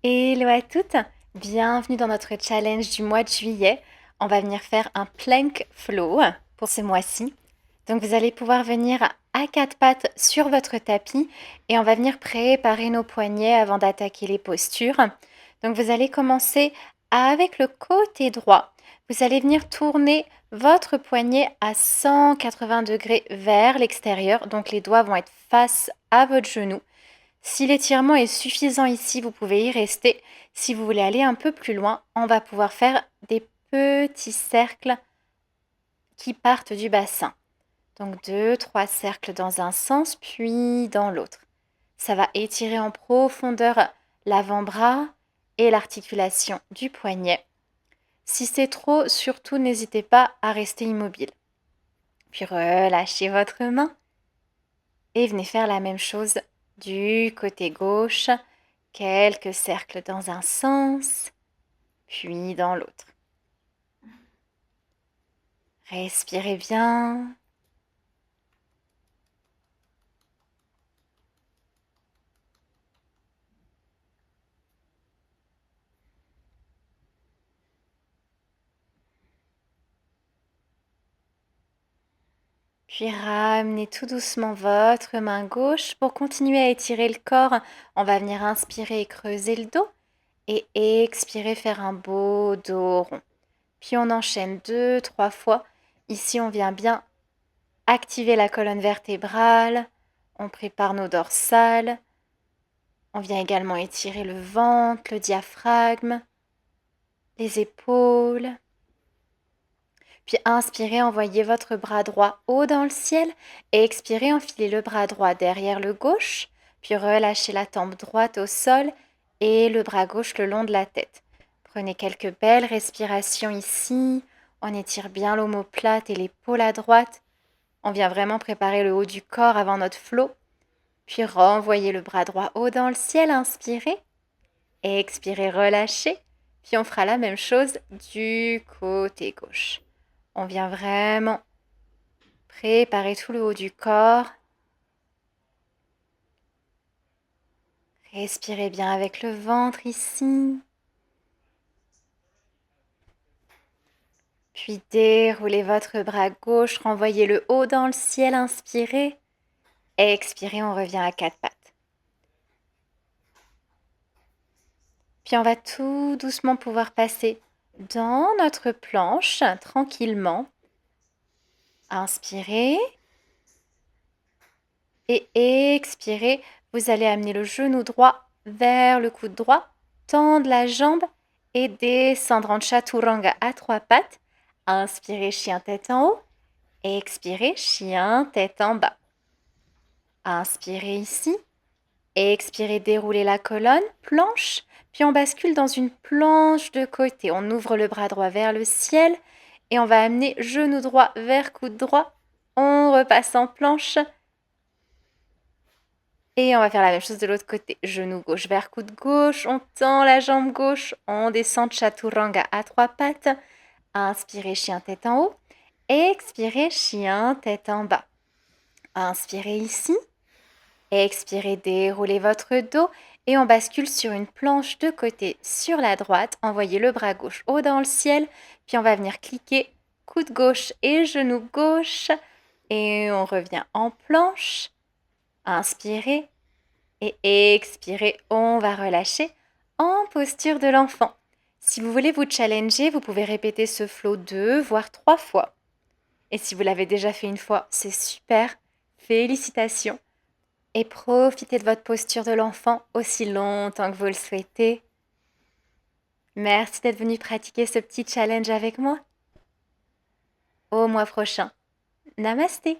Hello à toutes, bienvenue dans notre challenge du mois de juillet. On va venir faire un plank flow pour ce mois-ci. Donc vous allez pouvoir venir à quatre pattes sur votre tapis et on va venir préparer nos poignets avant d'attaquer les postures. Donc vous allez commencer avec le côté droit. Vous allez venir tourner votre poignet à 180 degrés vers l'extérieur. Donc les doigts vont être face à votre genou. Si l'étirement est suffisant ici, vous pouvez y rester. Si vous voulez aller un peu plus loin, on va pouvoir faire des petits cercles qui partent du bassin. Donc 2, 3 cercles dans un sens, puis dans l'autre. Ça va étirer en profondeur l'avant-bras et l'articulation du poignet. Si c'est trop, surtout n'hésitez pas à rester immobile. Puis relâchez votre main et venez faire la même chose du côté gauche. Quelques cercles dans un sens, puis dans l'autre. Respirez bien. Puis ramenez tout doucement votre main gauche. Pour continuer à étirer le corps, on va venir inspirer et creuser le dos. Et expirer, faire un beau dos rond. Puis on enchaîne 2, 3 fois. Ici, on vient bien activer la colonne vertébrale. On prépare nos dorsales. On vient également étirer le ventre, le diaphragme, les épaules. Puis inspirez, envoyez votre bras droit haut dans le ciel et expirez, enfilez le bras droit derrière le gauche, puis relâchez la tempe droite au sol et le bras gauche le long de la tête. Prenez quelques belles respirations ici. On étire bien l'omoplate et l'épaule à droite. On vient vraiment préparer le haut du corps avant notre flot. Puis renvoyez le bras droit haut dans le ciel, inspirez. Et expirez, relâchez. Puis on fera la même chose du côté gauche. On vient vraiment préparer tout le haut du corps. Respirez bien avec le ventre ici. Puis déroulez votre bras gauche, renvoyez le haut dans le ciel, inspirez. Expirez, on revient à quatre pattes. Puis on va tout doucement pouvoir passer dans notre planche, tranquillement. Inspirez. Et expirez, vous allez amener le genou droit vers le coude droit, tendre la jambe et descendre en chaturanga à 3 pattes. Inspirez, chien tête en haut. Expirez, chien tête en bas. Inspirez ici. Expirez, déroulez la colonne, planche. Puis on bascule dans une planche de côté. On ouvre le bras droit vers le ciel et on va amener genou droit vers coude droit. On repasse en planche. Et on va faire la même chose de l'autre côté. Genou gauche vers coude gauche. On tend la jambe gauche. On descend chaturanga à 3 pattes. Inspirez, chien tête en haut. Expirez, chien tête en bas. Inspirez ici. Expirez, déroulez votre dos. Et on bascule sur une planche de côté sur la droite. Envoyez le bras gauche haut dans le ciel. Puis on va venir cliquer coude gauche et genou gauche. Et on revient en planche. Inspirez et expirez, on va relâcher en posture de l'enfant. Si vous voulez vous challenger, vous pouvez répéter ce flow 2 voire 3 fois. Et si vous l'avez déjà fait une fois, c'est super. Félicitations. Et profitez de votre posture de l'enfant aussi longtemps que vous le souhaitez. Merci d'être venu pratiquer ce petit challenge avec moi. Au mois prochain. Namasté.